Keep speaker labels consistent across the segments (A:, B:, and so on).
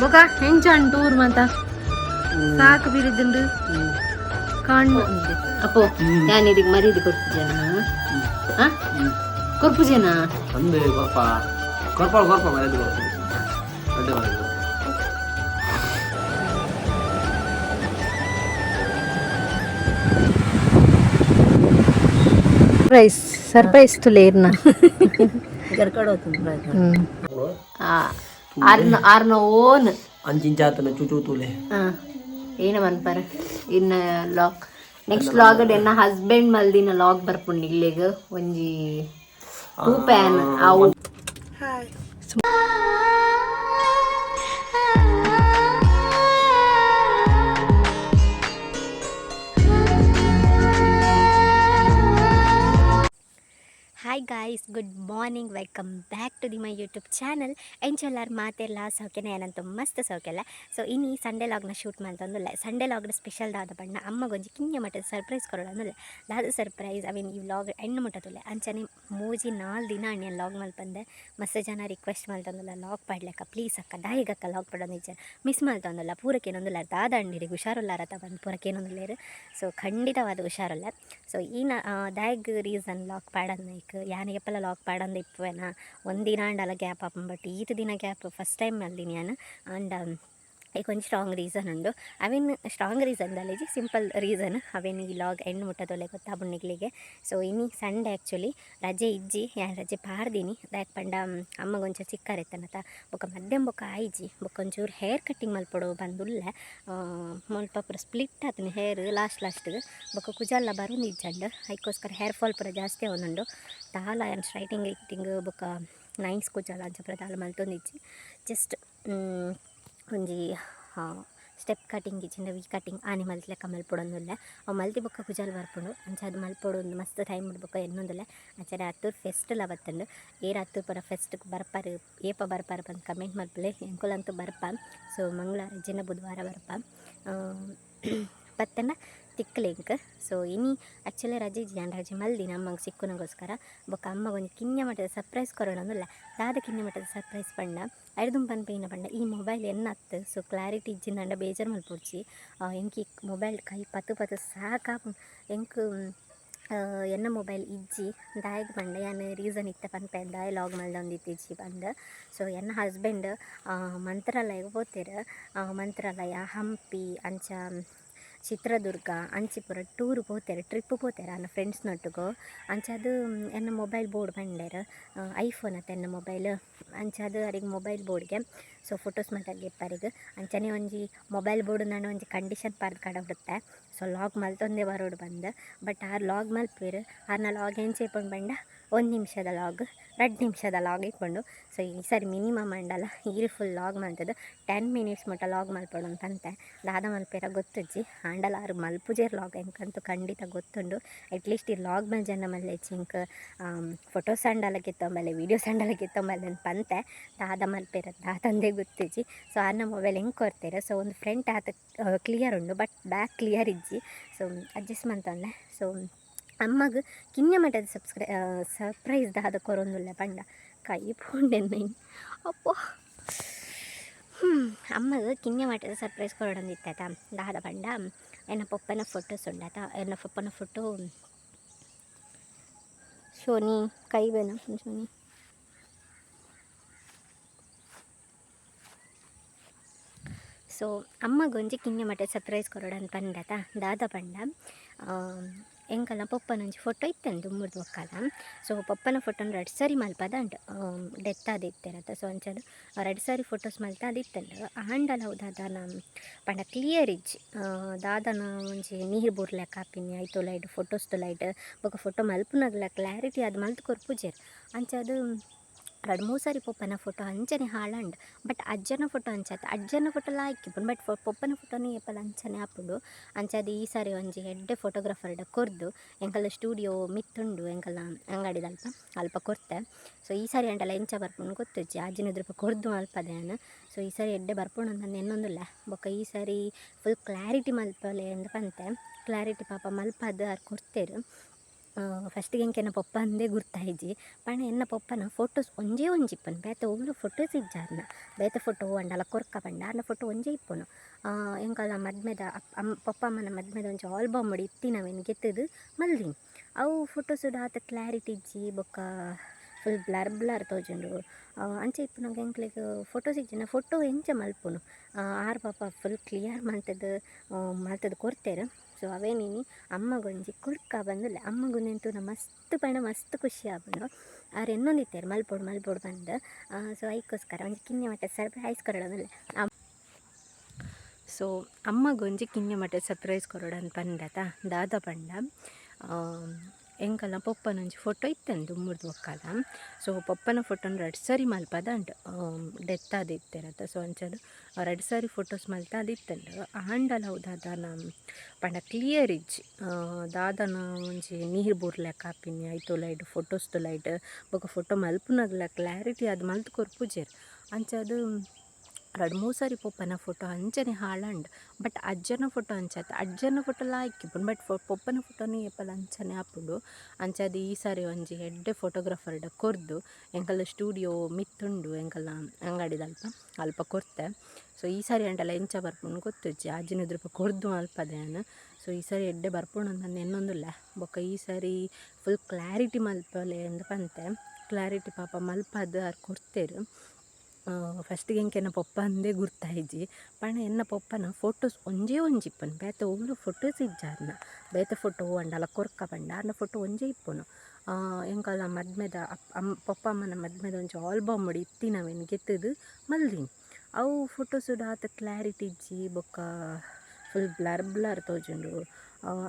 A: ಬೊಕ ಹೆಂಚಾನ್ ಟೂರ್ ಮಾತ ಸಾಕು ಬಿರಿದುಂಡು ಕಾಣ್
B: ಅಪ್ಪೋ ನಾನು ಇದಕ್ಕೆ ಮರೀದಿ ಕೊಡ್ತಿದ್ದೇನ ಕೊರ್ಪುಜೇನ
C: ಒಂದು ಕೊರ್ಪ ಕೊರ್ಪ ಕೊರ್ಪ ಮರ್ಯಾದೆ ಕೊಡ್ತೀನಿ ದೊಡ್ಡ ಮರ್ಯಾದೆ
A: ಸರ್ಪ್ರೈಸ್ ತುಲೇರ್ನ
B: ಆರ್ನ ಓನ್
C: ಅಂಚಿಂಚಾತನ ಚೂಚೂ ತೂಲೆ
B: ಏನ ಮನ್ಪರ ಇನ್ನ ಲಾಕ್ ನೆಕ್ಸ್ಟ್ ಲಾಗ್ ಎನ್ನ ಹಸ್ಬೆಂಡ್ ಮಲ್ದಿನ ಲಾಗ್ ಬರ್ಪುಂಡು ಇಲ್ಲಿಗ ಒಂಜಿ ಟೂ ಪ್ಯಾನ್ ಅವು
D: hi guys, good morning, welcome back to my YouTube channel. ಎಂಚೆಲ್ಲಾರು ಮಾತೆಲ್ಲ ಸೌಖ್ಯನ ಏನಂತ ಮಸ್ತ್ ಸೌಖ್ಯಲ್ಲ. ಸೊ ಇನ್ನು ಸಂಡೇ ಲಾಗ್ನ ಶೂಟ್ ಮಾಡ್ತಂದಿಲ್ಲ. ಸಂಡೇ ಲಾಗ್ನ ಸ್ಪೆಷಲ್ ದಾದ ಬಣ್ಣ ಅಮ್ಮಗೊಂಜಿ ಕಿಂಜ ಮಟ್ಟದ ಸರ್ಪ್ರೈಸ್ ಕೊಡೋಲ್ಲ. ದಾದ ಸರ್ಪ್ರೈಸ್ ಅವೇನು ಈ ವ್ಲಾಗ್ ಹೆಣ್ಣು ಮುಟ್ಟದಿಲ್ಲ ಅಂಚನೆ ಮೂಜಿ 4 ದಿನ ಅಣ್ಣ ಲಾಗ್ ಮಲ್ಪಂದೆ. ಮಸ್ತ್ ಜನ ರಿಕ್ವೆಸ್ಟ್ ಮಾಡ್ತಂದಿಲ್ಲ ಲಾಗ್ ಪಾಡ್ಲೆಕ್ಕ ಪ್ಲೀಸ್ ಅಕ್ಕ ದಾಯಿಗಕ್ಕ ಲಾಗ್ ಪಡೋದು ನಿಜ ಮಿಸ್ ಮಾಡ್ತಂದಿಲ್ಲ. ಪೂರಕ್ಕೇನೊಂದಿಲ್ಲ ದಾದ ಅಣ್ಣಿರಿಗೆ ಹುಷಾರುಲ್ಲಾರತ್ತ ಬಂದು ಪೂರಕ್ಕೇನೊಂದಿಲ್ಲೇರು. ಸೊ ಖಂಡಿತವಾದ ಹುಷಾರಲ್ಲ. ಸೊ ಈ ದಾಯಿಗ್ ರೀಸನ್ ಲಾಗ್ ಪಾಡೋದು ಯಾನ್ ಎಪ್ಪಲ ಲಾಗ್ ಪಾಡಂದು ಇಪ್ಪುವೆನ ಒಂದಿನ ಅಂಡಲ ಗ್ಯಾಪ್ ಆಪನ್ ಬಟ್ ಈತ ದಿನ ಗ್ಯಾಪ್ ಫಸ್ಟ್ ಟೈಮ್ ಮಲ್ದಿನಿ ನಾನು ಅಂಡ್ ಈಗ ಒಂದು ಸ್ಟ್ರಾಂಗ್ ರೀಸನ್ ಉಂಡು. ಅವೇನು ಸ್ಟ್ರಾಂಗ್ ರೀಸನ್ ದಲ್ಲಿಜಿ ಸಿಂಪಲ್ ರೀಸನ್ ಅವೇನು ಈ ಲಾಗ್ ಹೆಣ್ಣು ಮುಟ್ಟದೊಲೆ ಗೊತ್ತಾಬುಣ್ಣಿಗ್ಲಿಗೆ. ಸೊ ಇನ್ನು ಸಂಡೇ ಆ್ಯಕ್ಚುಲಿ ರಜೆ ಇಜ್ಜಿ ಯಾನ್ ರಜೆ ಪಾಡ್ದೀನಿ ದಾಯಕ್ ಪಂಡ ಅಮ್ಮಗೊಂಚ ಚಿಕ್ಕರೆತ್ತನತ ಬೊಕ್ಕ ಮಧ್ಯಮ ಬೊಕ್ಕ ಆಯ್ಜಿ ಬೊಕ್ಕ ಒಂಚೂರು ಹೇರ್ ಕಟ್ಟಿಂಗ್ ಮಲ್ಪೊಡು ಬಂದುಲ್ಲೆ ಮುಲ್ಪ ಪೂರ ಸ್ಪ್ಲಿಟ್ ಆತನಿ ಹೇರ್ ಲಾಸ್ಟ್ಗೆ ಬೊಕ್ಕ ಕುಜಲ್ಲ ಬರೋದು ಇಜ್ಜಂಡು ಅದಕ್ಕೋಸ್ಕರ ಹೇರ್ ಫಾಲ್ ಪೂರ ಜಾಸ್ತಿ ಅವನುಂಡು ತಾಲ ಏನು ಸ್ಟ್ರೈಟಿಂಗ್ ಇಟ್ಟಿಂಗ್ ಬೊಕ್ಕ ನೈಸ್ ಕುಜಲ್ಲ ಅಂಚ ತಾಲ ಮಲ್ತೊಂದಿಜ್ಜಿ ಜಸ್ಟ್ ಒಂಜಿ ಸ್ಟೆಪ್ ಕಟಿಂಗ್ ಇಚ್ಚಿಂದ ವಿ ಕಟಿಂಗ್ ಆನೆ ಮಲ್ತ್ಲೆಕ್ಕ ಮಲ್ಪೊಡೊಂದುಲ್ಲೆ ಅವು ಮಲ್ತಿ ಬೊಕ್ಕ ಕುಜಲ್ ಬರ್ಪುಂಡು ಅಂಚ ಅದು ಮಲ್ಪೊಡು ಒಂದು ಮಸ್ತ್ ಟೈಮ್ ಬಿಡ್ಬೇಕು ಎನ್ನೊಂದುಲ್ಲೆ ಅಂಚನೆ ಹತ್ತೂರು ಫೆಸ್ಟ್ ಬತ್ತಂಡು ಏರು ಹತ್ತೂರು ಪರ ಫೆಸ್ಟ್ಗೆ ಬರ್ಪಾರು ಏಪ ಬರ್ಪಾರು ಬಂದು ಕಮೆಂಟ್ ಮಲ್ಪಲೆ ಎಂಕುಲಂತೂ ಬರ್ಪ. ಸೊ ಮಂಗಳವಾರ ಜಿನ ಬುಧವಾರ ಬರ್ಪ ಬತ್ತನ ತಿಕ್ಕಲೆಂಕ್. ಸೊ ಇನಿ ಆ್ಯಕ್ಚುಲಿ ರಜೆ ನಾನು ರಜೆ ಮಲ್ದಿನ ಅಮ್ಮಂಗೆ ಸಿಕ್ಕುನಗೋಸ್ಕರ ಬೊಕ್ಕ ಅಮ್ಮ ಒಂದು ಕಿನ್ಯ ಮಟ್ಟದ ಸರ್ಪ್ರೈಸ್ ಕೊರೋಣಂದಿಲ್ಲ ದಾದ ಕಿನ್ಯ ಮಟ್ಟದ ಸರ್ಪ್ರೈಸ್ ಪಂಡ ಐದುಂ ಪನ್ಪೇನ ಪಂಡ ಈ ಮೊಬೈಲ್ ಎನ್ನತ್ತು. ಸೊ ಕ್ಲಾರಿಟಿ ಇಜ್ಜಿಂದ ಬೇಜಾರು ಮಲ್ಪೊಡ್ಚಿ ಎಂಕಿ ಮೊಬೈಲ್ ಕೈ ಪತ್ತು ಸಾಕ ಎಂಕ್ ಎನ್ನ ಮೊಬೈಲ್ ಇಜ್ಜಿ ದಾಯಗ್ ಪಂಡ ಯಾನು ರೀಸನ್ ಇತ್ತ ಪನ್ಪೆ ದಾಯ ಲಾಗ್ ಮಲ್ದೊಂದಿತ್ತಿಜ್ಜಿ ಬಂದು. ಸೊ ಎನ್ನ ಹಸ್ಬೆಂಡ್ ಮಂತ್ರಾಲಯಗೆ ಹೋಗ್ತೀರ ಮಂತ್ರಾಲಯ ಹಂಪಿ ಅಂಚ ಚಿತ್ರದುರ್ಗ ಅಂಚಿ ಪೂರ ಟೂರ್ ಹೋಗ್ತಾರೆ ಟ್ರಿಪ್ ಹೋಗ್ತಾರೆ ನನ್ನ ಫ್ರೆಂಡ್ಸ್ನೊಟ್ಟಿಗೂ ಅಂಚದು ಎನ್ನ ಮೊಬೈಲ್ ಬೋರ್ಡ್ ಬಂಡೇರು ಐಫೋನ್ ಅತ್ತ ಎನ್ನ ಮೊಬೈಲ್ ಅಂಚದು ಅರಿಗೆ ಮೊಬೈಲ್ ಬೋರ್ಡ್ಗೆ ಸೊ ಫೋಟೋಸ್ ಮಾತಾಡಿ ಇಪ್ಪರಿಗೆ ಅಂಚನೆ ಒಂಜಿ ಮೊಬೈಲ್ ಬೋರ್ಡ್ ನಾನು ಒಂಜಿ ಕಂಡೀಷನ್ ಪಾರ್ದು ಕಡೆ ಬಿಡುತ್ತೆ. ಸೊ ಲಾಗ್ ಮಲ್ತೊಂದೇ ಬರೋಡು ಬಂದು ಬಟ್ ಆ ಲಾಗ್ ಮಲ್ಪೇರು ಆರ್ನ ಲಾಗ್ ಹೆಂಚೇಪಂಡು ಬಂಡ 1 ನಿಮಿಷದ ಲಾಗ್ 2 ನಿಮಿಷದ ಲಾಗ್ ಇಟ್ಕೊಂಡು. ಸೊ ಈ ಸರಿ ಮಿನಿಮಮ್ ಅಂಡಲ್ಲ ಈರು ಫುಲ್ ಲಾಗ್ ಮಲ್ತದ್ದು 10 ಮಿನಿಟ್ಸ್ ಮಟ್ಟ ಲಾಗ್ ಮಲ್ಪಡು ಅಂತಂತೆ ದಾದ ಮಲ್ಪೇರ ಗೊತ್ತುಜ್ಜಿ ಆಂಡಲ ಆರು ಮಲ್ಪುಜೇರ್ ಲಾಗ್ ಎಂಕಂತೂ ಖಂಡಿತ ಗೊತ್ತುಂಡು. ಅಟ್ಲೀಸ್ಟ್ ಈ ಲಾಗ್ ಮೇಲೆ ಜನ ಮಲ್ಲೆ ಚಿಂಕ್ ಫೋಟೋಸ್ ಅಂಡಲ ಕಿತ್ತೊಂಬಲ್ಲೆ ವೀಡಿಯೋಸ್ ಅಂಡಲ ಕಿತ್ತೊಂಬಲ್ಲೆ ಅಂತ ಪಂತೆ ದಾದ ಮಲ್ಪೇರ ದಾದಂದೇ ಗೊತ್ತಿಜ್ಜಿ. ಸೊ ಆನ ಮೊಬೈಲ್ ಹೆಂಗೆ ಕೊಡ್ತೇರೆ. ಸೊ ಒಂದು ಫ್ರಂಟ್ ಆತ ಕ್ಲಿಯರ್ ಉಂಡು ಬಟ್ ಬ್ಯಾಕ್ ಕ್ಲಿಯರ್ ಇಜ್ಜಿ. ಸೊ ಅಡ್ಜಸ್ಟ್ ಮಾಡ್ತಂದೆ. ಸೊ ಅಮ್ಮಗೆ ಕಿನ್ಯ ಮಟ್ಟದ ಸರ್ಪ್ರೈಸ್ ದಾದ ಕೊರೊಂದುಲ್ಲ ಪಂಡ ಕೈ ಪೋಂಡೆನ್ನ ಅಪ್ಪೋ ಅಮ್ಮಗೆ ಕಿನ್ಯ ಮಟ್ಟದ ಸರ್ಪ್ರೈಸ್ ಕೊರೊಂದಿತ್ತಾತ ದಾದ ಪಂಡ ಎನ್ನ ಪಪ್ಪನ ಫೋಟೋಸ್ ಉಂಡಾತ ಎನ್ನ ಪಪ್ಪನ ಫೋಟೋ ಶೋನಿ ಕೈ ಬೇನ ಶೋನಿ ಸೊ ಅಮ್ಮಗೊಂಜಿ ಕಿನ್ಯ ಮಟ್ಟದ ಸರ್ಪ್ರೈಸ್ ಕೊರೋಡನ್ ಪಂಡತ ದಾದ ಪಂಡ ಎಂಕಲ್ಲ ಪಪ್ಪನೊಂಜಿ ಫೋಟೋ ಇತ್ತಂದು ಮುರಿದು ಒಕ್ಕಲ. ಸೊ ಪಪ್ಪನ ಫೋಟೋನ 2 ಸರಿ ಮಲ್ಪದ ಅಂಟು ಡೆತ್ ಆದಿತ್ತೇನತ್ತ. ಸೊ ಅಂಚದು 2 ಸಾರಿ ಫೋಟೋಸ್ ಮಲ್ತ ಅದಿತ್ತಂಡು ಆಂಡಲ ಅವು ದಾದನ ಪಂಡ ಕ್ಲಿಯರ್ ಇಜ್ಜಿ ದಾದನ ಒಂಜಿ ನೀರು ಬುರ್ಲೆಕ್ಕ ಹಾಪಿನಿ ಐತು ಲೈಟ್ ಫೋಟೋಸ್ ಲೈಟ್ ಬೊಕ ಫೋಟೋ ಮಲ್ಪುನಾಗಲ ಕ್ಲಾರಿಟಿ ಅದು ಮಲ್ತು ಕೊರ್ಪುಜೇರು ಅಂಚದು 2-3 ಸಾರಿ ಪೊಪ್ಪನ ಫೋಟೋ ಅಂಚನೆ ಹಾಳಂಡು ಬಟ್ ಅಜ್ಜನ ಫೋಟೋ ಅಂಚತ್ತ ಅಜ್ಜನ ಫೋಟೋ ಲಾಯ್ಕಿಪ್ಪುಂಡು ಬಟ್ ಪೊಪ್ಪನ ಫೋಟೋನೇ ಎಪ್ಪಲ ಅಂಚನೆ ಹಾಪುಂಡು ಅಂಚದು ಈ ಸಾರಿ ಒಂಜಿ ಎಡ್ಡೆ ಫೋಟೋಗ್ರಾಫರ್ಡ ಕೊರ್ದು ಎಂಕಲ್ಲ ಸ್ಟೂಡಿಯೋ ಮಿತ್ತುಂಡು ಎಂಕಲ್ಲ ಅಂಗಡಿದಲ್ಪ ಅಲ್ಪ ಕೊರ್ತೆ. ಸೊ ಈ ಸಾರಿ ಅಂಟಲ್ಲ ಎಂಚ ಬರ್ಪುಂಡು ಗೊತ್ತುಜ್ಜಿ ಆಜಿನ ಕೊರ್ದು ಮಲ್ಪದೆ ನಾನು. ಸೊ ಈ ಸಾರಿ ಎಡ್ಡೆ ಬರ್ಪುಂಡು ಅಂತ ಎನ್ನೊಂದುಲ್ಲ ಬೊಕ್ಕ ಈ ಸಾರಿ ಫುಲ್ ಕ್ಲಾರಿಟಿ ಮಲ್ಪಲೆ ಅಂತ ಪಂತೆ ಕ್ಲಾರಿಟಿ ಪಾಪ ಮಲ್ಪದ ಅವ್ರು ಕೊಡ್ತೇರು. ಫಸ್ಟಿಗೆ ಎಂಕೆನ ಪೊಪ್ಪ ಅಂದೇ ಗುರ್ತಾಯಿಜ್ಜಿ ಪಣ ಎನ್ನ ಪೊಪ್ಪನ ಫೋಟೋಸ್ ಒಂಜೇ ಒಂಜಿಪ್ಪನು ಬೇತೆ ಒವ್ಲು ಫೋಟೋಸ್ ಇಜ್ಜಾರ್ನ ಬೇತೆ ಫೋಟೋ ಅಂಡಲ ಕೊರ್ಕ ಪಂಡ ಅನ್ನ ಫೋಟೋ ಒಂಜೇ ಇಪ್ಪನು ಎಂಕಲ್ನ ಮದ್ಮೆದ ಪೊಪ್ಪ ಅಮ್ಮನ ಮದ್ಮೆದ ಒಂಜಿ ಆಲ್ಬಮ್ ಮಾಡಿ ಇತ್ತಿನವೇನು ಗೆತ್ತದು ಮಲ್ದಿನಿ ಅವು ಫೋಟೋಸ್ ಆತ ಕ್ಲಾರಿಟಿ ಇಜ್ಜಿ ಬೊಕ್ಕ ಫುಲ್ ಬ್ಲರ್ ತೋಜುಂಡು ಅಂಚೆ ಇಪ್ಪು ನಂಗೆ ಎಂಕ್ಲೆಗ್ ಫೋಟೋಸ್ ಇಜ್ಜಿನ ಫೋಟೋ ಎಂಚ ಮಲ್ಪುನು ಆರು ಪಾಪ ಫುಲ್ ಕ್ಲಿಯರ್ ಮಲ್ತದ್ದು ಕೊರ್ತೇರು. ಸೊ ಅವೇ ನೀನು ಅಮ್ಮಗೊಂಜಿ ಕೊರ್ಕ ಬಂದಿಲ್ಲ ಅಮ್ಮಗುನೆಂತೂ ಮಸ್ತ್ ಖುಷಿ ಆಪುಂಡು ಅವ್ರು ಇನ್ನೊಂದಿತ್ತೇರು ಮಲ್ಪೊಡು ಬಂದು. ಸೊ ಅದಕ್ಕೋಸ್ಕರ ಒಂಜಿ ಕಿನ್ನೆ ಮಟ್ಟ ಸರ್ಪ್ರೈಸ್ ಕೊರಡೋದಿಲ್ಲ. ಸೊ ಅಮ್ಮಗೊಂಜಿ ಕಿನ್ನೆ ಮಟ್ಟ ಸರ್ಪ್ರೈಸ್ ಕೊರಡಂತ ಪಂಡತ ದಾದ ಪಂಡ ಎಂಕಲ್ನ ಪೊಪ್ಪನೊಂಜಿ ಫೋಟೋ ಇತ್ತಂದು ಮುರ್ದು ಒಕ್ಕಲ. ಸೊ ಪೊಪ್ಪನ ಫೋಟೋನ 2 ಸರಿ ಮಲ್ಪದ ಉಂಟು ಡೆತ್ ಆದಿತ್ತೇರತ್ತ. ಸೊ ಅಂಚದು 2 ಸಾರಿ ಫೋಟೋಸ್ ಮಲ್ತ ಅದಿತ್ತಂಡು ಆಂಡಲ ಅವು ದಾದಾನ ಪಂಡ ಕ್ಲಿಯರ್ ಇಜ್ಜಿ ದಾದಾನ ಒಂಜಿ ನೀರು ಬುರ್ಲೆಕ್ಕ ಆಪಿನಿ ಐತೋಲೈಡ್ ಫೋಟೋಸ್ ತೊಲೈಡ್ ಬೊಕ ಫೋಟೋ ಮಲ್ಪುನಗ್ಲ ಕ್ಲಾರಿಟಿ ಅದು ಮಲ್ತು ಕೊರ್ಪುಜೆರ್ ಅಂಚದು 2-3 ಸಾರಿ ಪೊಪ್ಪನ ಫೋಟೋ ಅಂಚನೆ ಹಾಳಂಡು. ಬಟ್ ಅಜ್ಜನ ಫೋಟೋ ಅಂಚತ್ತ ಅಜ್ಜನ ಫೋಟೋ ಲಾಯ್ಕಿಪ್ಪುಂಡು ಬಟ್ ಪೊಪ್ಪನ ಫೋಟೋನೇ ಏಪಲ ಅಂಚನೆ ಆಪುಂಡು. ಅಂಚದು ಈ ಸಾರಿ ಒಂಜಿ ಎಡ್ಡೆ ಫೋಟೋಗ್ರಾಫರ್ಡ ಕೊರ್ದು ಎಂಕಲ್ನ ಸ್ಟೂಡಿಯೋ ಮಿತ್ತುಂಡು ಎಂಕಲ್ನ ಅಂಗಡಿದಲ್ಪ ಅಲ್ಪ ಕೊರ್ತೆ. ಸೊ ಈ ಸಾರಿ ಅಂಟಲ್ಲ ಎಂಚ ಬರ್ಪುಂಡು ಗೊತ್ತುಜ್ಜಿ ಆಜಿನದ್ರೂಪ ಕೊರ್ದು ಮಲ್ಪದೇನು. ಸೊ ಈ ಸಾರಿ ಎಡ್ಡೆ ಬರ್ಪುಂಡು ಅಂತ ಎನ್ನೊಂದುಲ್ಲ ಬೊಕ್ಕ ಈ ಸಾರಿ ಫುಲ್ ಕ್ಲಾರಿಟಿ ಮಲ್ಪಲೆ ಅಂತ ಪಂತೆ. ಕ್ಲಾರಿಟಿ ಪಾಪ ಮಲ್ಪದು ಅವ್ರು ಕೊಡ್ತೇರು. ಫಸ್ಟಿಗೆ ಎಂಕೆನ ಪೊಪ್ಪ ಅಂದೇ ಗುರ್ತಾಯಿಜ್ಜಿ ಪಣ ಎನ್ನ ಪೊಪ್ಪನ ಫೋಟೋಸ್ ಒಂಜೇ ಒಂಜಿಪ್ಪನು ಬೇತೆ ಒವ್ಲು ಫೋಟೋಸ್ ಇಜ್ಜಾರ್ನ ಬೇತೆ ಫೋಟೋ ಅಂಡಲ ಕೊರ್ಕ ಪಂಡ ಅನ್ನ ಫೋಟೋ ಒಂಜೇ ಇಪ್ಪನು ಎಂಕಲ್ನ ಮದ್ಮೆದ ಪೊಪ್ಪ ಅಮ್ಮನ ಮದ್ಮೆದ ಒಂಜಿ ಆಲ್ಬಮ್ ಮಾಡಿ ಇತ್ತಿನವೇನು ಗೆತ್ತದು ಮಲ್ದಿನಿ ಅವು ಫೋಟೋಸ್ ಆತ ಕ್ಲಾರಿಟಿ ಇಜ್ಜಿ ಬೊಕ್ಕ ಫುಲ್ ಬ್ಲರ್ ತೋಜುಂಡು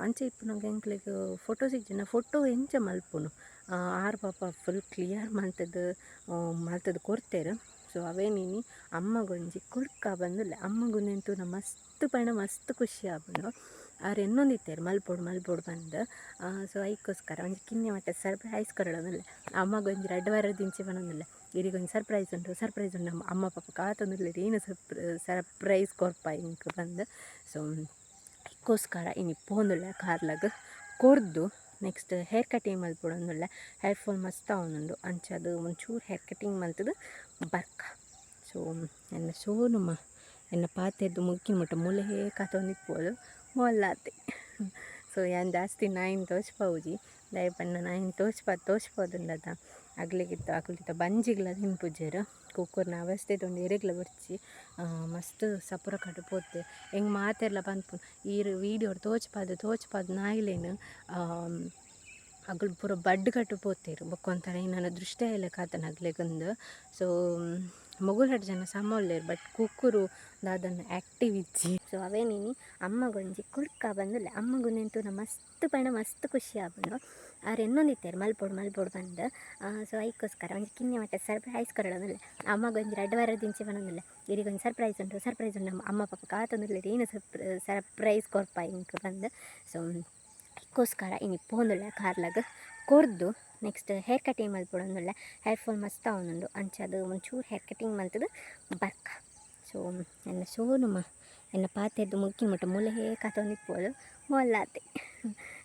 D: ಅಂಚೆ ಇಪ್ಪು ನಂಗೆ ಎಂಕ್ಲೆಗ್ ಫೋಟೋಸ್ ಇಜ್ಜಿನ ಫೋಟೋ ಎಂಚ ಮಲ್ಪುನು ಆರು ಪಾಪ ಫುಲ್ ಕ್ಲಿಯರ್ ಮಲ್ತದ್ದು ಕೊರ್ತೇರು. ಸೊ ಅವೇ ನೀನು ಅಮ್ಮಗೊಂಜಿ ಕೊರ್ಕ ಬಂದಿಲ್ಲ ಅಮ್ಮಗುನೆಂತೂ ಮಸ್ತ್ ಖುಷಿ ಆಪುಂಡು ಅವ್ರು ಇನ್ನೊಂದಿತ್ತೇರು ಮಲ್ಪೊಡು ಬಂದು. ಸೊ ಅದಕ್ಕೋಸ್ಕರ ಒಂಜಿ ಕಿನ್ನೆ ಮಟ್ಟ ಸರ್ಪ್ರೈಸ್ ಕೊರಡೋದಿಲ್ಲ ಅಮ್ಮಗೊಂಜಿ 2 ವಾರದಿಂಚೆ ಬನ್ನೋದಿಲ್ಲ ಇರಿಗೊಂದು ಸರ್ಪ್ರೈಸ್ ಉಂಟು ಅಮ್ಮ ಪಾಪ ಕಾತೊಂದಿಲ್ಲ ಏನು ಸರ್ಪ್ರೈಸ್ ಕೊರ್ಪ ಇಂಕ್ ಬಂದು. ಸೊ ಅದಕ್ಕೋಸ್ಕರ ಇನ್ನು ಪೋಂದುಲ್ಲ ಕಾರ್ಲಾಗ ಕೊರ್ದು ನೆಕ್ಸ್ಟ್ ಹೇರ್ ಕಟಿಂಗ್ ಮಲ್ಪೊಡೊಂದುಲ್ಲ ಹೇರ್ ಫಾಲ್ ಮಸ್ತ್ ಆವೊಂದುಂಡು ಅಂಚದು ಒಂಚೂರು ಹೇರ್ ಕಟಿಂಗ್ ಮಲ್ತದು ಬರ್ಕ. ಸೊ ಎನ್ನ ಸೋನುಮ ಎನ್ನ ಪಾತೆರ್ದು ಮುಗ್ಗಿನ ಮುಟ್ಟ ಮುಲೆ ಕಾತೊಂದಿಪ್ಪೋದು ಮೊಲ್ಲಾತೆ. ಸೊ ಯಾನ್ ಜಾಸ್ತಿ ನಾಯಿನ ತೋಚ್ಪವುಜಿ ದಯಪಣ್ಣ ನಾಯಿನ ತೋಚ್ಪೋದುಂಡದ ಅಕ್ಲಿಗಿತ್ತ ಬಂಜಿಗ್ಲ ತಿನ್ಪುಜೆರು ಕುಕ್ಕರ್ನ ಅವಸ್ಥೆ ತೊಂಡು ಎರೆಗ್ಲ ಬರ್ಚಿ ಮಸ್ತ್ ಸಪುರ ಕಟ್ಟು ಪೋತೆ ಹೆಂಗೆ ಮಾತೆರ್ಲ ಬಂದ್ಪು ಈ ವೀಡಿಯೋ ತೋಚ್ಪಾದು ನಾಯಿಲೇನು ಅಗಳು ಪೂರ ಬಡ್ ಕಟ್ಟು ಪೋತೇರು ಬೊಕ್ಕೊಂಥರ ನನ್ನ ದೃಷ್ಟಿ ಎಲ್ಲ ಕಾತನ ಅಗ್ಲೆಗೊಂದು. ಸೊ ಮೊಗುಲಡ್ ಜನ ಸಮೊಲ್ಲೇರು ಬಟ್ ಕುಕ್ಕುರು ದಾದನ್ನ ಆ್ಯಕ್ಟಿವ್ ಇಜ್ಜಿ. ಸೊ ಅವೇ ನೀನು ಅಮ್ಮಗೊಂಜಿ ಕೊರ್ಕ ಬಂದಿಲ್ಲ ಅಮ್ಮಗುನೆಂತೂ ಮಸ್ತ್ ಖುಷಿ ಆಪುಂಡು ಅವ್ರು ಇನ್ನೊಂದಿತ್ತೇರು ಮಲ್ಪೊಡು ಬಂದು. ಸೊ ಅದಕ್ಕೋಸ್ಕರ ಒಂಜಿ ಕಿನ್ನೆ ಮಟ್ಟ ಸರ್ಪ್ರೈಸ್ ಕೊರಡೋದಿಲ್ಲ ಅಮ್ಮಗೊಂಜಿ 2 ವಾರದಿಂಚೆ ಬನ್ನೋದಿಲ್ಲ ಇರಿಗೊಂದು ಸರ್ಪ್ರೈಸ್ ಉಂಟು ಅಮ್ಮ ಪಾಪ ಕಾತೊಂದಿಲ್ಲ ಏನು ಸರ್ಪ್ರೈಸ್ ಕೊರ್ಪ ಇಂಕ್ ಬಂದು. ಸೊ ಅದಕ್ಕೋಸ್ಕರ ಇನ್ನು ಪೋಂದುಲ್ಲ ಕಾರ್ಲಾಗ ಕೊರ್ದು ನೆಕ್ಸ್ಟ್ ಹೇರ್ ಕಟಿಂಗ್ ಮಲ್ಪೊಡೊಂದುಲ್ಲ ಹೇರ್ ಫಾಲ್ ಮಸ್ತ್ ಆವೊಂದುಂಡು ಅಂಚದು ಒಂಚೂರು ಹೇರ್ ಕಟಿಂಗ್ ಮಲ್ತದು ಬರ್ಕ. ಸೊ ಎನ್ನ ಸೋನುಮ ಎನ್ನ ಪಾತೆರ್ದು ಮುಗ್ಗಿನ ಮುಟ್ಟ ಮುಲೆ ಕಾತೊಂದಿಪ್ಪೋದು ಮೊಲ್ಲಾತೆ.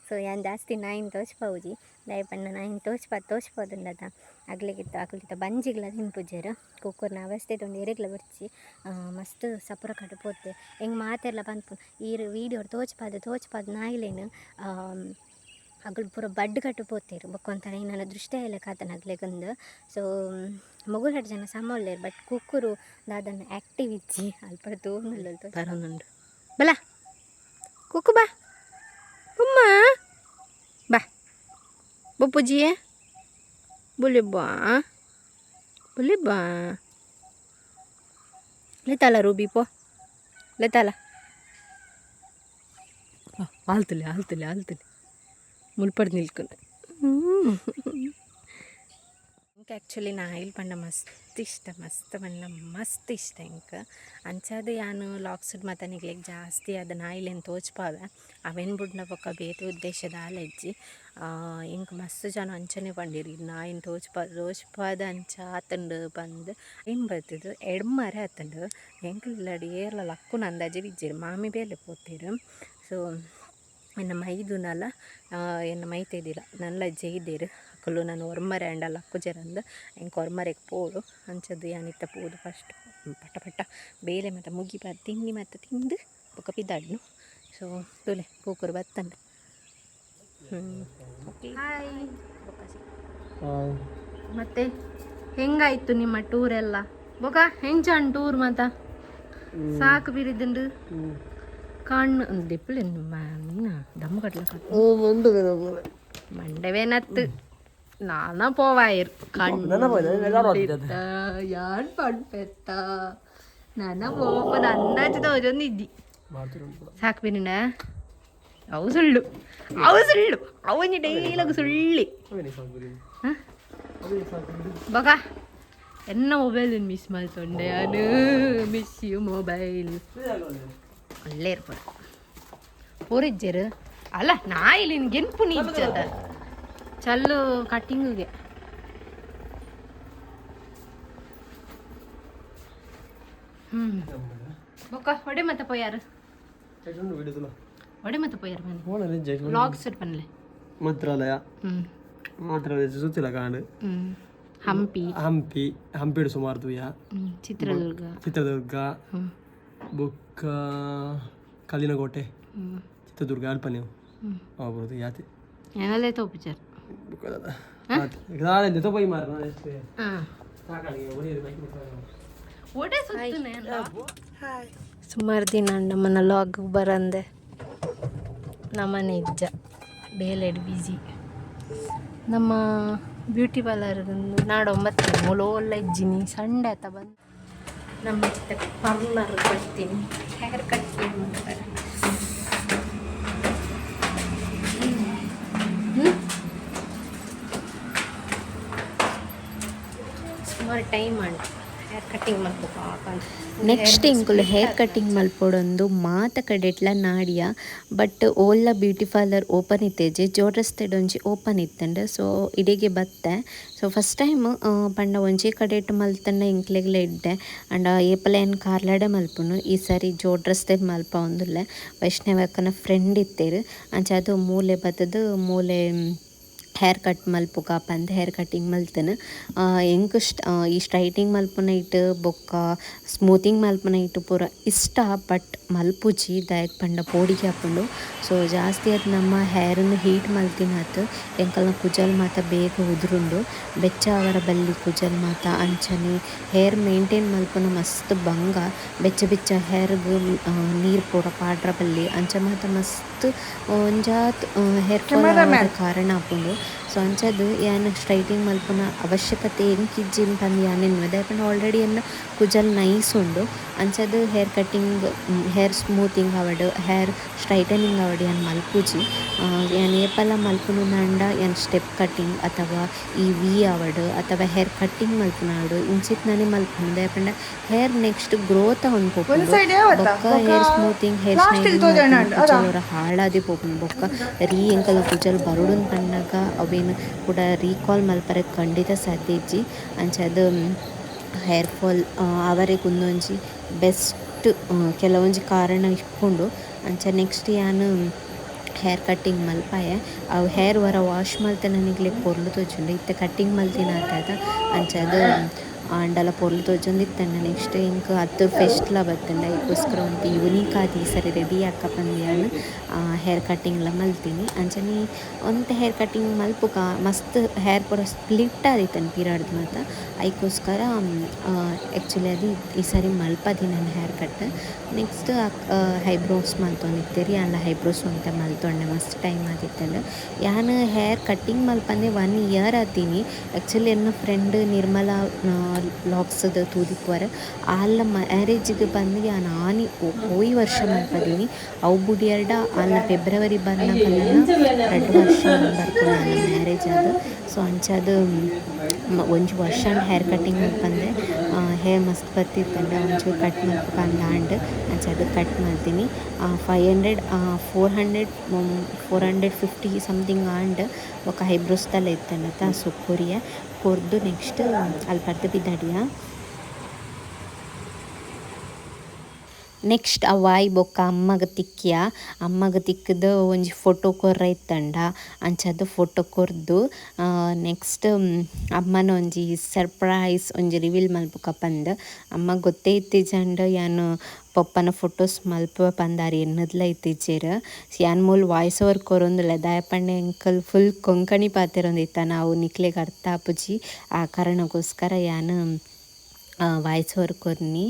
D: ಸೊ ಯಾನ್ ಜಾಸ್ತಿ ನಾಯಿನ ತೋಚ್ಪವುಜಿ ದಯಪಣ್ಣ ನಾಯಿನ ತೋಚ್ಪೋದುಂಡದ ಅಕ್ಲಿಗಿತ್ತ ಬಂಜಿಗ್ಲ ತಿನ್ಪುಜೆರು ಕುಕ್ಕರ್ನ ಅವಸ್ಥೆ ತೊಂಡು ಎರೆಗ್ಲ ಬರ್ಚಿ ಮಸ್ತ್ ಸಪುರ ಕಟ್ಟು ಪೋತೆ ಹೆಂಗೆ ಮಾತೆರ್ಲ ಬಂದ್ಪು ಈ ವೀಡಿಯೋ ತೋಚ್ಪಾದು ನಾಯಿಲೇನು ಅಗಳು ಪೂರ ಬಡ್ ಕಟ್ಟು ಪೋತೇರು ಬೊಕ್ಕೊಂಥರ ನನ್ನ ದೃಷ್ಟಿ ಎಲ್ಲ ಕಾತನ ಅಗ್ಲೆಗೊಂದು. ಸೊ ಮೊಗುಲಡ್ ಜನ ಸಮೊಲ್ಲೇರು ಬಟ್ ಕುಕ್ಕುರು ದಾದನ್ನ ಆ್ಯಕ್ಟಿವ್ ಇಜ್ಜಿ ಅಲ್ಪ ತೋರ್ನುಲ್ಲ ತರೋನುಂಡು ಬಲ ಕುಕ್ಕು ಬಾ ಉಮ್ಮ ಬಾ ಬೊಪ್ಪುಜಿಯೇ ಬುಲಿ ಬಾ ಲೆತಾಲ ರೂಬಿ ಪೋ ಲೆತಾಲ ಆಲ್ತಲೆ ಮುಲ್ಪಡ್ ನಿಲ್ಕೊಂಡು ಇಂಕ ಆ್ಯಕ್ಚುಲಿ ನಾಯಿಲ್ ಪಂಡ ಮಸ್ತ್ ಇಷ್ಟ ಇಂಕ ಅಂಚದು ಯಾನು ಲಾಕ್ಸ್ಡ್ ಮತನಿಗ್ಲೆಗ್ ಜಾಸ್ತಿ ಅದು ನಾಯಿಲೇನು ತೋಚ್ಪಾವೆ ಅವೇನು ಬುಡ್ನ ಪಕ್ಕ ಬೇತೆ ಉದ್ದೇಶದ ಆಲೆಜ್ಜಿ ಇಂಕ ಮಸ್ತ್ ಜನ ಅಂಚನೆ ಪಂಡಿರಿ ನಾಯಿನ ತೋಚ್ಪಾದ ಅಂಚ ಆತಂಡು ಬಂದು ಏನು ಬರ್ತದು ಎಡ್ಮರೆ ಆತಂಡು ಎಂಕಲ್ಲಾಡಿ ಏರ್ಲ ಲಕ್ಕುನ ಅಂದಾಜು ಬಿಜ್ಜೇರು ಮಾಮಿ ಬೇಲೆ ಪೋತೇರು. ಸೊ
A: ಎನ್ನ ಮೈದುನಲ್ಲ ಎನ್ನ ಮೈತೇದಿಲ್ಲ ನನ್ನ ಜೈದೇರು ಅಕ್ಕಲು ನಾನು ಒರ್ಮರೆ ಅಂಡಲ್ಲ ಅಕ್ಕುಜರಂದು ಎಂಕ ಒರ್ಮರೆಗೆ ಪೋಡು ಅಂಚದ್ದು ಯಾನಿತ್ತ ಪೋದು ಫಸ್ಟ್ ಪಟ ಪಟ ಬೇಲೆ ಮತ್ತು ಮುಗಿಬಾರ್ದು ತಿಂಡಿ ಮತ್ತು ತಿಂದು ಬೊಕ್ಕ ಪಿದಾಡ್ನು ಸೊ ತುಲೆ ಕೂಕರು ಬತ್ತಂಡು ಓಕೆ
B: ಹಾಯ್ ಮತ್ತೆ ಹೆಂಗಾಯ್ತು ನಿಮ್ಮ ಟೂರೆಲ್ಲ ಬೊಕ ಹೆಂಚಾನ್ ಟೂರ್ ಮಾತ ಸಾಕು ಬಿರಿದುಂಡು ಕಣ್ಣು ದಿಪ್ಪಳು ದಮ್ ಕಟ್ಲಕ್ಕ ಮಂಡವೇನತ್ತು ನಾನ പോവായിರು ഞാൻ പൺപെട്ട നന പോപ്പത് അന്നാച്ചത് ഓരോന്നിದ್ದಿ ಸಾಕು ಬಿರಿನ ಅವು ಸುಳ್ಳು ಅವನಿ ಡೈಲಾಗ್ ಸುಳ್ಳಿ ಬಗ ಎನ್ನ ಮೊಬೈಲ್ ಮಿಸ್ ಮಾಡ್ಕೊಂಡೆ ನಾನು ಮಿಸ್ ಯು ಮೊಬೈಲ್ ಅಲ್ಲೇ ಇರ್ಬೋದು ಪೂರಿಜ್ಜರು ಅಲ್ಲ ನಾ ಇಲ್ಲಿ ಗೆನ್ಪು ನಿಜ್ಜದ ಚಲ್ಲು ಕಟ್ಟಿಂಗಿಗೆ ಬೊಕ್ಕ ಒಡೆ ಮತ್ತೆ ಪೋಯಾರು ಒಡೆ ಮತ್ತೆ ಪೋಯಾರು ಬನ್ನಿ ವ್ಲಾಗ್ಸ್ ಬನ್ನಲೆ
C: ಮಂತ್ರಾಲಯ ಸುತ್ತಿಲ್ಲ ಕಾಡು ಹಂಪಿಡು ಸುಮಾರು ದೂಯ ಚಿತ್ರದುರ್ಗ ಬುಕ್ಕ ಕಲ್ಲಿನಕೋಟೆ ಚಿತ್ರದುರ್ಗ ಅಲ್ಪ ನೀವು ಹೋಗ್ಬೋದು ಯಾತಿ
B: ಏನೆಲ್ಲ ತೋಪಿಚಾರ
C: ತೋಪೈ ಮಾರ
A: ಸುಮಾರು ದಿನ ನಮ್ಮನ್ನ ಲಾಗ್ ಬರಂದೆ ನಮ್ಮನೆ ಇಜ್ಜ ಬೇಲೆಡ್ ಬಿಜಿ ನಮ್ಮ ಬ್ಯೂಟಿ ಪಾರ್ಲರ್ ನಾಡು 9 ಮೊಲೋಲ್ಲ ಇಜ್ಜಿನಿ ಸಂಡೆ ಆತ ಬಂದು ನಮ್ಮ ಪಾರ್ಲರ್ ಬರ್ತೀನಿ ಹೇರ್ ಕಟ್ಟಿಂಗ್ ಮಾಡ್ತಾರೆ ಸುಮಾರು ಟೈಮ್ ಮಾಡಿ ಹೇರ್ ಕಟ್ಟಿಂಗ್ ಮಾಡ್ಬೇಕು
D: ನೆಕ್ಸ್ಟ್ ಇಂಕುಲು ಹೇರ್ ಕಟ್ಟಿಂಗ್ ಮಲ್ಪೊಡೊಂದು ಮಾತ ಕಡೆಟ್ಲ ನಾಡಿಯ ಬಟ್ ಓಲ್ಲ ಬ್ಯೂಟಿ ಪಾರ್ಲರ್ ಓಪನ್ ಇತ್ತೇಜೆ ಜೋಡ್ರಸ್ತೆಡೊಂಜಿ ಓಪನ್ ಇತ್ತಂಡು ಸೊ ಇಡೆಗೆ ಬತ್ತೆ ಸೊ ಫಸ್ಟ್ ಟೈಮ್ ಪಂಡ ಒಂಜಿ ಕಡೆಟ್ ಮಲ್ತಂಡ ಇಂಕ್ಲೆಗ್ಲ ಇಡ್ಡೆ ಅಂಡ ಏಪಲೇನ್ ಕಾರ್ಲಾಡೆ ಮಲ್ಪುನು ಈ ಸಾರಿ ಜೋಡ್ರಸ್ತೆ ಮಲ್ಪ ಒಂದುಲ್ಲೆ ವೈಷ್ಣವಕ್ಕನ ಫ್ರೆಂಡ್ ಇತ್ತೇರು ಅಂಚ ಅದು ಮೂಲೆ ಬತ್ತದು ಮೂಲೆ ಹೇರ್ ಕಟ್ ಮಲ್ಪುಗ ಪಂದ್ ಹೇರ್ ಕಟ್ಟಿಂಗ್ ಮಲ್ತನ ಎಂಕ್ ಈ ಸ್ಟ್ರೈಟಿಂಗ್ ಮಲ್ಪುನ ಇಟ್ಟು ಬೊಕ್ಕ ಸ್ಮೂತಿಂಗ್ ಮಲ್ಪುನ ಇಟ್ಟು ಪೂರ ಇಷ್ಟ ಬಟ್ ಮಲ್ಪುಜಿ ದಯಕ್ ಪಂಡ ಪೋಡಿಗೆ ಹಾಕೊಂಡು ಸೊ ಜಾಸ್ತಿ ಅದು ನಮ್ಮ ಹೇರನ್ನು ಹೀಟ್ ಮಲ್ತಿನಾತು ಎಂಕಲ್ನ ಕುಜಲ್ ಮಾತ ಬೇಗ ಉದುರುಂಡು ಬೆಚ್ಚ ಅವರ ಬಲ್ಲಿ ಕುಜಲ್ ಮಾತ ಅಂಚನೆ ಹೇರ್ ಮೇಂಟೈನ್ ಮಲ್ಪುನ ಮಸ್ತ್ ಬಂಗ ಬೆಚ್ಚ ಹೇರ್ಗ್ ನೀರು ಪೂರ ಪಾಡ್ರ ಬಲ್ಲಿ ಅಂಚ ಮಾತ ಮಸ್ತ್ ಒಂಜಾತ್ ಹೇರ್ ಫಾಲ್ ಕಾರಣ ಆಪುಂಡು ಸೊ ಅಂಚದು ಯಾನು ಸ್ಟ್ರೈಟಿಂಗ್ ಮಲ್ಪುನ ಅವಶ್ಯಕತೆ ಎಂಕಿಜ್ಜಿನ ಪಂದು ಯಾನೆನ್ನುವ ದಾಯಪಂಡ ಆಲ್ರೆಡಿ ಎನ್ನ ಕುಜಲ್ ನೈಸ್ ಉಂಡು ಅಂಚದು ಹೇರ್ ಕಟ್ಟಿಂಗ್ ಹೇರ್ ಸ್ಮೂತಿಂಗ್ ಅವಡು ಹೇರ್ ಸ್ಟ್ರೈಟನಿಂಗ್ ಅವಡು ಯಾನು ಮಲ್ಪುಜಿ ಯಾನು ಏಪಲ ಮಲ್ಪುನು ನಂಡ ಯಾನು ಸ್ಟೆಪ್ ಕಟ್ಟಿಂಗ್ ಅಥವಾ ಈ ವಿ ಅವಡು ಅಥವಾ ಹೇರ್ ಕಟ್ಟಿಂಗ್ ಮಲ್ಪುನಾಡು ಇಂಚಿತ್ ನಾನೇ ಮಲ್ಪುನು ದಾಯಪಂಡ ಹೇರ್ ನೆಕ್ಸ್ಟ್ ಗ್ರೋತ್ ಅವ್ನು ಪೋಪುಂಡು ಬೊಕ್ಕ ಹೇರ್ ಸ್ಮೂತಿಂಗ್ ಹೇರ್ ಸ್ಟ್ರೈಟಿಂಗ್ ಕುಜಲ್ ಹಾಳಾದಿ ಪೋಪುಂಡು ಬೊಕ್ಕ ರೀ ಎಂಕಲ ಕುಜಲ್ ಬರುಡುನ್ ಪಂಡಾಗ ಅವೇನು ಕೂಡ ರೀಕಾಲ್ ಮಲ್ಪರೆ ಖಂಡಿತ ಸಾಧ್ಯ ಇಜ್ಜಿ ಅಂಚದು ಹೇರ್ ಫಾಲ್ ಅವರಿಗೆ ಒಂದೊಂಜಿ ಬೆಸ್ಟ್ ಕೆಲವೊಂಜಿ ಕಾರಣ ಇಟ್ಕೊಂಡು ಅಂಚ ನೆಕ್ಸ್ಟ್ ಯಾನು ಹೇರ್ ಕಟ್ಟಿಂಗ್ ಮಲ್ಪಾಯೆ ಅವು ಹೇರ್ ವರ ವಾಶ್ ಮಲ್ತೆ ನನಗೆ ಪೊರ್ಲು ತೋಜುಂಡು ಇತ್ತೆ ಕಟ್ಟಿಂಗ್ ಮಲ್ತಿನ ಆತದ ಅಂಚದು ಅಂಡಲ ಪೊರ್ಲು ತೋಜೊಂದಿತ್ತಂಡ ನೆಕ್ಸ್ಟ್ ಇಂಕ ಅತ್ತು ಫೆಸ್ಟ್ಲ ಬತ್ತಂಡ ಇದಕ್ಕೋಸ್ಕರ ಒಂದು ಯೂನಿಕ್ ಆದ ಈ ಸರಿ ರೆಡಿ ಆಕ ಬಂದಿಯಾನು ಹೇರ್ ಕಟ್ಟಿಂಗ್ಲ ಮಲ್ತೀನಿ ಅಂಚನೆ ಒಂದು ಹೇರ್ ಕಟ್ಟಿಂಗ್ ಮಲ್ಪುಕ ಮಸ್ತ್ ಹೇರ್ ಪೂರ ಸ್ಪ್ಲಿಟ್ ಆದಿತ್ತಂಡು ಪಿರಾಡ್ದು ಮಾತ ಅದಕ್ಕೋಸ್ಕರ ಆ್ಯಕ್ಚುಲಿ ಅದು ಈ ಸರಿ ಮಲ್ಪದಿ ನನ್ನ ಹೇರ್ ಕಟ್ ನೆಕ್ಸ್ಟ್ ಹೈಬ್ರೋಸ್ ಮಲ್ತೊಂದಿತ್ತೇರಿ ಅಲ್ಲ ಹೈಬ್ರೋಸ್ ಅಂತ ಮಲ್ತೊಂಡೆ ಮಸ್ತ್ ಟೈಮ್ ಆದಿತ್ತಂಡು ಯಾನು ಹೇರ್ ಕಟ್ಟಿಂಗ್ ಮಲ್ಪಂದೆ 1 ಇಯರ್ ಆತೀನಿ ಆ್ಯಕ್ಚುಲಿ ನನ್ನ ಫ್ರೆಂಡ್ ನಿರ್ಮಲಾ ಲಾಕ್ಸ್ದು ತೂದಿಪ್ಪುವರ ಆಲ್ಲ ಮ್ಯಾರೇಜಿಗೆ ಬಂದು ಯಾನು ಆನಿ ಹೋಯ್ ವರ್ಷ ಮಲ್ಪದೀನಿ ಅವು ಬುಡಿಯರ್ಡ ಆಲ್ಲ ಫೆಬ್ರವರಿ ಬಂದ ಕಲ್ಯಾಣ 2 ವರ್ಷ ಬರ್ತೀನಿ ಆಲ್ಲ ಮ್ಯಾರೇಜ್ ಅದು ಸೊ ಅಂಚದು ಒಂಜು ವರ್ಷ ಹೇರ್ ಕಟ್ಟಿಂಗ್ ಮಲ್ಪಂದೆ ಹೇರ್ ಮಸ್ತ್ ಬರ್ತಿತ್ತಂಡ ಒಂಚೂರು ಕಟ್ ಮಲ್ಪಂದ ಆಂಡ್ ಅಂಚದು ಕಟ್ ಮಾಡ್ತೀನಿ 450 ಸಮಥಿಂಗ್ ಆಂಡ್ ఒక ಐಬ್ರೋಸ್ ತಲೆ ಇತ್ತಂಡ ಸುಕ್ಕುರಿಯ ಕೊರ್ದು ನೆಕ್ಸ್ಟ್ ಅಲ್ಲಿ ಬರ್ದು ಬಿದ್ದಾಡಿಯ
B: ನೆಕ್ಸ್ಟ್ ಅವಾಯ್ ಬೊಕ್ಕ ಅಮ್ಮಗ ತಿಕ್ಕಿಯ ಅಮ್ಮಗ ತಿಕ್ಕದ ಒಂಜಿ ಫೋಟೋ ಕೊರ್ರ ಇತ್ತಂಡ ಅಂಚದು ಫೋಟೋ ಕೊರ್ದು ನೆಕ್ಸ್ಟ್ ಅಮ್ಮನ ಒಂಜಿ ಸರ್ಪ್ರೈಸ್ ಒಂಜಿ ರಿವೀಲ್ ಮಲ್ಪುಕ ಪಂದ್ ಅಮ್ಮ ಗೊತ್ತೇ ಇತ್ತಿಜಂಡ್ ಯಾನು ಪಪ್ಪನ ಫೋಟೋಸ್ ಮಲ್ಪ ಪಂದಾರಿ ಎನ್ನದ್ಲ ಇತ್ತಿಜೆರ್ ಯಾನ್ ಮೂಲ್ ವಾಯ್ಸ್ ಓವರ್ ಕೊರೊಂದುಲ್ಲ ದಾಯಪಂಡೆ ಎಂಕಲ್ ಫುಲ್ ಕೊಂಕಣಿ ಪಾತೆರೊಂದಿತ್ತ ನಾವು ನಿಕ್ಲೆಗ್ ಅರ್ಥ ಆಪುಜಿ ಆ ಕಾರಣಕ್ಕೋಸ್ಕರ ಯಾನ್ ವಾಯ್ಸ್ ಓವರ್ ಕೊರ್ನಿ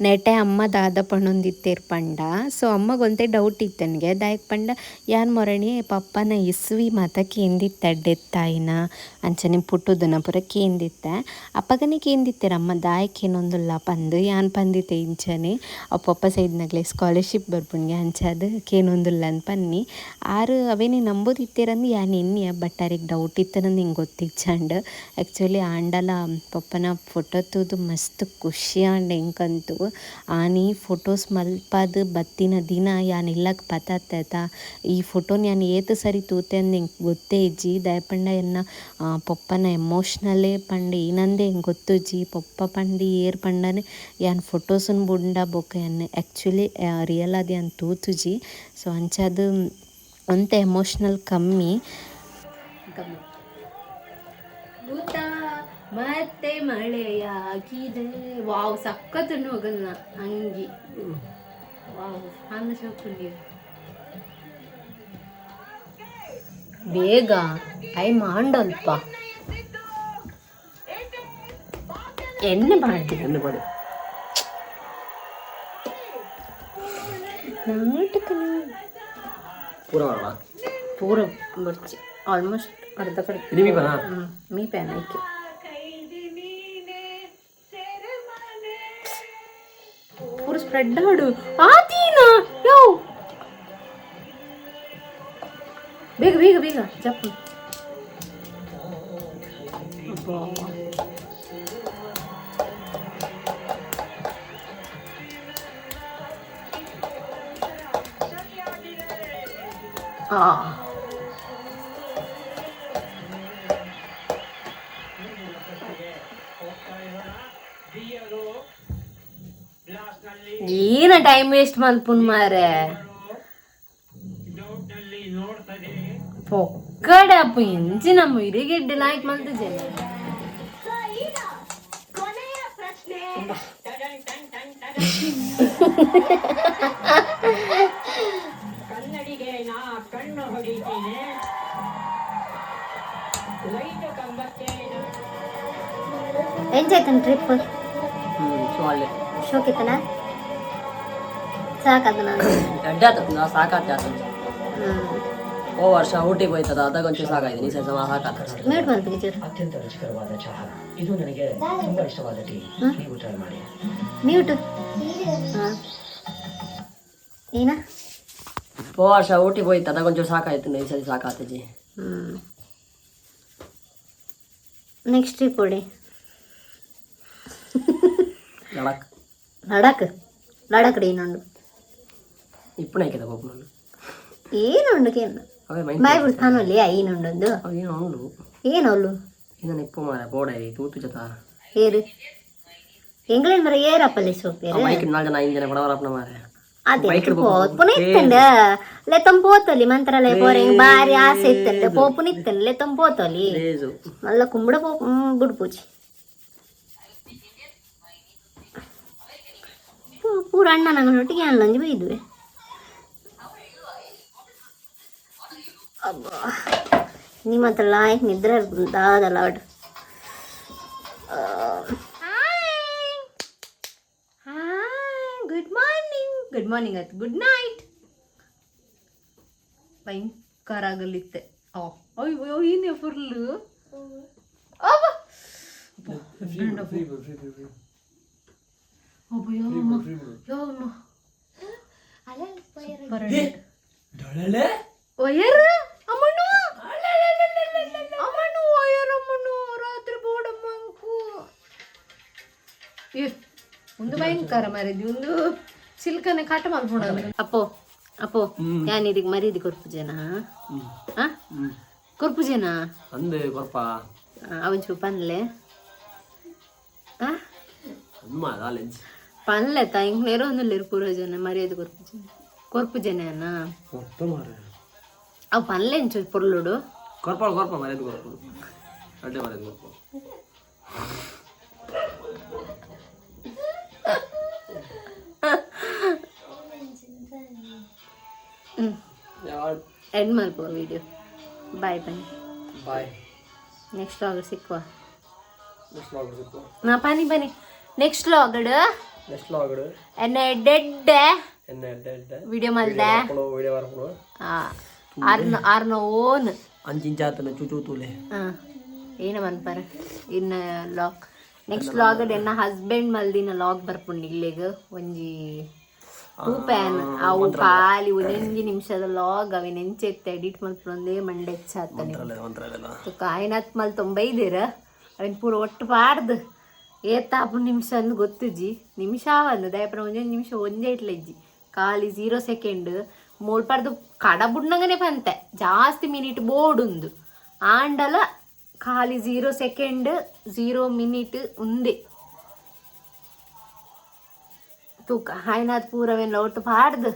B: ನೆಟೆ ಅಮ್ಮ ದಾದ ಪಣ್ಣೊಂದಿತ್ತೇರ್ ಪಂಡ ಸೊ ಅಮ್ಮಗೊಂತೆ ಡೌಟ್ ಇತ್ತು ನನಗೆ ದಾಯಕ್ ಪಂಡ ಯಾನ್ ಮೊರಣಿ ಪಪ್ಪನ ಇಸ್ವಿ ಮಾತ ಕೇಂದಿತ್ತ ಡೆತ್ತಾಯಿನ ಅಂಚನೆ ಪುಟ್ಟುದನ ಪೂರ ಕೇಂದಿತ್ತೆ ಅಪ್ಪಗನೆ ಕೇಂದಿತ್ತೇರ ಅಮ್ಮ ದಾಯಕ್ ಏನೊಂದುಲ್ಲ ಪಂದು ಯಾನ್ ಪಂದಿತ್ತೆ ಇಂಚನೆ ಅವ್ ಪಪ್ಪ ಸೈಡ್ನಾಗ್ಲೆ ಸ್ಕಾಲರ್ಶಿಪ್ ಬರ್ಪುಣ್ಗೆ ಅಂಚದು ಕೇನೊಂದುಲ್ಲ ಅಂತ ಪನ್ನಿ ಆರು ಅವೇನೇ ನಂಬೋದಿತ್ತೇರಂದು ಯಾನ್ ಎನ್ನಿಯ ಬಟ್ ಅವ್ರಿಗೆ ಡೌಟ್ ಇತ್ತನಂದು ಹಿಂಗೆ ಗೊತ್ತಿಚ್ಚಂಡ್ ಆ್ಯಕ್ಚುಲಿ ಆಂಡಲ ಪಪ್ಪನ ಫೋಟೋ ತೂದು ಮಸ್ತ್ ಖುಷಿ ಆಂಡ್ ಹೆಂಗಂತೂ ಆನಿ ಫೋಟೋಸ್ ಮಲ್ಪದು ಬತ್ತಿನ ದಿನ ಯಾನ್ ಇಲ್ಲಕ್ ಪತಾತ ಈ ಫೋಟೋನ ಯಾನ್ ಏತು ಸರಿ ತೂತೆ ಅಂದು ಹೆಂಗೆ ಗೊತ್ತೇ ಇಜ್ಜಿ ದಯಪಂಡ ಎನ್ನ ಪಪ್ಪನ ಎಮೋಷ್ನಲೇ ಪಂಡು ಏನಂದೆ ಹೆಂಗೆ ಗೊತ್ತುಜ್ಜಿ ಪಪ್ಪ ಪಂಡು ಏರ್ ಪಂಡನೆ ಯಾನ್ ಫೋಟೋಸನ್ ಬುಂಡ ಬೊಕ್ಕ ಯಾನ್ ಆ್ಯಕ್ಚುಲಿ ರಿಯಲ್ ಆದಿ ಯಾನ್ ತೂತುಜಿ ಸೊ ಅಂಚದು ಒಂತ ಎಮೋಷ್ನಲ್ ಕಮ್ಮಿ
A: ಊಟ ಮತ್ತೆ ಮಳೆಯಾಗಿದೆ ವಾವ್ ಸಕ್ಕತ್ತನ್ನು ಹೋಗಲ್ಲ ಅಂಗಿ ವಾವ್ ಅಂದ ಶೋಕುಂಡಿ
B: ಬೇಗ ಐ ಮಾಡಲ್ಪ ಎಣ್ಣೆ ಮಾಡಿ
C: ಎಣ್ಣೆ ಮಾಡಿ
B: ನಾಟಕ
C: ಪೂರ ಮಾಡೋಣ
B: ಪೂರ ಬರ್ಚಿ ಆಲ್ಮೋಸ್ಟ್ ಅರ್ಧ ಕಡೆ
C: ಇದು ಮೀ ಬರ
B: ಮೀ ಪ್ಯಾನ್ ಆಯ್ಕೆ ಪೂರ ಸ್ಪ್ರೆಡ್ ಆಡು ಆತೀನ ಯೋ ಬೇಗ ಬೇಗ ಬೇಗ ಚಪ್ಪು ಏನ ಟೈಮ್ ವೇಸ್ಟ್ ಮಲ್ಪುನ್ ಮಾರೆ ಪೊಕ್ಕಡೆ ಅಪ್ಪ ಎಂಚಿ ನಮ್ಮ ಹಿರಿಗೆಡ್ಡೆ ಲಾಯ್ಕ್ ಮಲ್ತ ಜನ ಎಂಜಾಯ್ತನ ಟ್ರಿಪ್
C: ಒಳ್ಳೆ
B: ಶೋಕಿತನ ಸಾಕಾದ ನಾನು
C: ನಾ ಸಾಕಾಗ್ತ ಓ ವರ್ಷ ಊಟಿಗೆ ಹೋಯ್ತದ ಅದಾಗ ಒಂಚೂರು ಸಾಕಾಯ್ತು ಈ ಸಲ ಸಾಕಾಗ್ತದೆ
B: ಮೇಡ್ ಬಂದ್ಬಿಟ್ಟಿದ್ದೀರ
E: ಅತ್ಯಂತ ರುಚಿಕರವಾದ ಚಹಾ ಇದು ನನಗೆ ತುಂಬಾ ಇಷ್ಟವಾದ ಟೀ ನೀವು ಟ್ರೈ ಮಾಡಿ
B: ಮ್ಯೂಟ್ ಏನ
C: ಓ ವರ್ಷ ಊಟಿಗೆ ಹೋಯ್ತು ಅದಾಗ ಒಂಚೂರು ಸಾಕಾಯ್ತು ಈ ಸಲ ಸಾಕಾಗ್ತದೆ
B: ನೆಕ್ಸ್ಟ್ ಟ್ರಿಪ್ ಕೊಡಿ
C: ಲಡಕ್
B: ಲಡಾಕ್ ಲಡಾಕ್ ಏನೊಂಡು
C: ಇಪ್ಪಣೆ ಹಾಕಿದ ಪಾಪ ನಾನು
B: ಏನುಂಡು ಕೇನು
C: ಅವೇ
B: ಬಾಯ್ ಬಿಡ್ತಾನಲ್ಲಿ ಐನುಂಡೊಂದು
C: ಅವೇನೋ ಉಂಡು
B: ಏನವಳು
C: ಇದನ್ನ ಇಪ್ಪು ಮಾರ ಬೋಡಾಯಿ ತೂತು ಜೊತ
B: ಏರು ಎಂಗ್ಳೇನ್ ಮರ ಏರಪ್ಪಲ್ಲಿ ಸೋಪೇರು
C: ಬೈಕ್ 4 ಜನ 5 ಜನ ಬಡವರಪ್ಪನ ಮಾರೆ
B: ಅದೇ ಪೋಪುನ ಇತ್ತಂಡ ಲೆತಂ ಪೋತಲಿ ಮಂತ್ರಾಲಯ ಪೋರೆಂಗ್ ಬಾರಿ ಆಸೆ ಇತ್ತಂಡ ಪೋಪುನ ಇತ್ತಂಡ ಲೆತಂ ಪೋತಲಿ
C: ಲೇಜು
B: ಮಲ್ಲ ಕುಂಬಡ ಪೋಪು ಬುಡ್ಪೂಜಿ ಪೂರ ಅಣ್ಣ ನಂಗನೊಟ್ಟಿಗೆ ಅಲ್ಲಂಜಿ ಬೈದುವೆ ಅಬ್ಬಾ ನಿಮ್ಮ ಹತ್ರ ಲಾಯಕ್ ನಿದ್ರೆ ದಾದಲ್ಲ ಒಟ್ಟು ಗುಡ್ ಮಾರ್ನಿಂಗ್ ಆಯ್ತು ಗುಡ್ ನೈಟ್ ಭಯಂಕರ ಆಗಲಿತ್ತೆ ಅಯ್ಯೋ ಏನೇ ಫುಲ್ಲು ಒಯ್ಯರ್ ಅಮ್ಮಣ್ಣು ಅಮ್ಮಣ್ಣು ಒಯ್ಯರ್ ಅಮ್ಮಣ್ಣು ರಾತ್ರಿ ಬೋಡಮ್ಮಂಕು ಒಂದು ಭಯಂಕರ ಮರಿದಿ ಒಂದು ಸಿಲ್ಕನೆ ಕಾಟ ಮಾಡ್ಬೋಣ ಅಪ್ಪೋ ಅಪ್ಪೋ ಯಾನ್ ಇದಕ್ಕೆ ಮರಿದಿ ಕೊರ್ಪುಜೇನಾ ಕೊರ್ಪುಜೇನಾ
C: ಅಂದೆ ಕೊರ್ಪ
B: ಅವನ್ ಚೂಪನ್ಲೆ
C: ಅಮ್ಮ ಕಾಲೇಜ್
A: పనిలేత ఇంక నేరో లేరు పూర్వ జన మర్యాద కొరుపు జనేనా
C: మొత్తం
A: అవి పనిలేంచు పొర్లుడు
C: కొరపాడు మర్యాద కొరపు అంటే మర్యాద కొరపు
A: ఎంಡ್ మల్పో వీడియో బాయ్
C: బాయ్
A: నెక్స్ట్ లాగర్ సిక్కువ
C: నెక్స్ట్
A: నా పని నెక్స్ట్ లాగడ్ ಎನ್ನ ಎಡ್ಡೆ ವಿಡಿಯೋ ಮಲ್ದೆ ಆರ್ನ ಓನ್
C: ಅಂಚಿಂಚಾತನ ಚುಚೂತುಲೆ
A: ಏನ ಮನ್ಪರ ಇನ್ನ ಲಾಗ್ ನೆಕ್ಸ್ಟ್ ಲಾಗಡ್ ಎನ್ನ ಹಸ್ಬೆಂಡ್ ಮಲ್ದಿನ ಲಾಗ್ ಬರ್ಪುಂಡು ಇಲ್ಲೆಗ್ ಒಂಜಿ ಟೂ ಪ್ಯಾನ್ ಅವು ಖಾಲಿ ಒಂದೊಂಜಿ ನಿಮಿಷದ ಲಾಗ್ ಅವಿನ ಎಂಚೆತ್ತ ಎಡಿಟ್ ಮಲ್ಪೊಂದೇ ಮಂಡೆ ಹೆಚ್ಚಾತನೆ ಕಾಯಿನತ್ ಮಲ್ ತೊಂಬೈದೇರ ಅವಿನ ಪೂರ ಒಟ್ಟು ಪಾಡ್ದು ಏತಾಪು ನಿಮಿಷ ಅಂದು ಗೊತ್ತುಜಿ ನಿಮಿಷ ಒಂದು ದಯಪರ ಒಂದೊಂದು ನಿಮಿಷ ಒಂದೇ ಇಟ್ಲಜ್ಜಿ ಖಾಲಿ 0 ಸೆಕೆಂಡ್ ಮೂಳ್ಪಡ್ದು ಕಡಬುಡ್ನಂಗನೆ ಪಂತೆ ಜಾಸ್ತಿ ಮಿನಿಟ್ ಬೋರ್ಡ್ ಉಂದು ಆಂಡಲ ಖಾಲಿ 0 ಸೆಕೆಂಡ್ 0 ಮಿನಿಟ್ ಉಂದೆ ತೂಕ ಹಾಯ್ನಾದ್ ಪೂರವೆಲ್ಲ ಒಟ್ಟು ಪಾಡ್ದು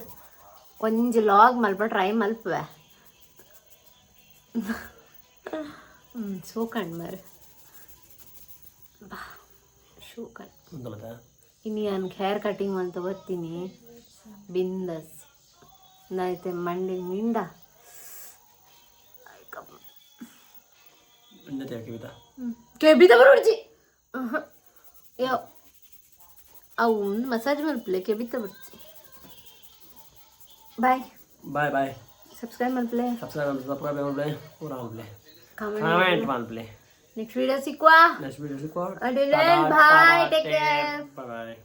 A: ಒಂಜಿ ಲಾಗ್ ಮಲ್ಪ ಟ್ರೈ ಮಲ್ಪವೆ ಸೋಕಂಡ್ ಮರ ಬಾ ಇನ್ನು ನಾನು ಹೇರ್ ಕಟಿಂಗ್ ಅಂತ ಬರ್ತೀನಿ ಬಿಂದಸ್ ನೈತೆ ಮಂಡಿ ಮಿಂಡ ಕೆಬಿತ ಬರೋಡ್ಜಿ ಅವು ಮಸಾಜ್ ಮಲ್ಪಲೆ ಕೆಬಿತ ಬರ್ತಿ ಬಾಯ್
C: ಬಾಯ್ ಬಾಯ್
A: ಸಬ್ಸ್ಕ್ರೈಬ್ ಮಲ್ಪಲೆ
C: ಕಾಮೆಂಟ್ ಮಾಡ್ಪ್ಲೆ
A: ನೆಕ್ಸ್ಟ್ ವಿಡಿಯೋ ಸಿಕ್ಕುವ
C: ನೆಕ್ಸ್ಟ್ ವಿಡಿಯೋ ಸಿಕ್ಕುವ
A: ಬಾಯ್ ಟೇಕ್ ಕೇರ್
C: ಬಾಯ್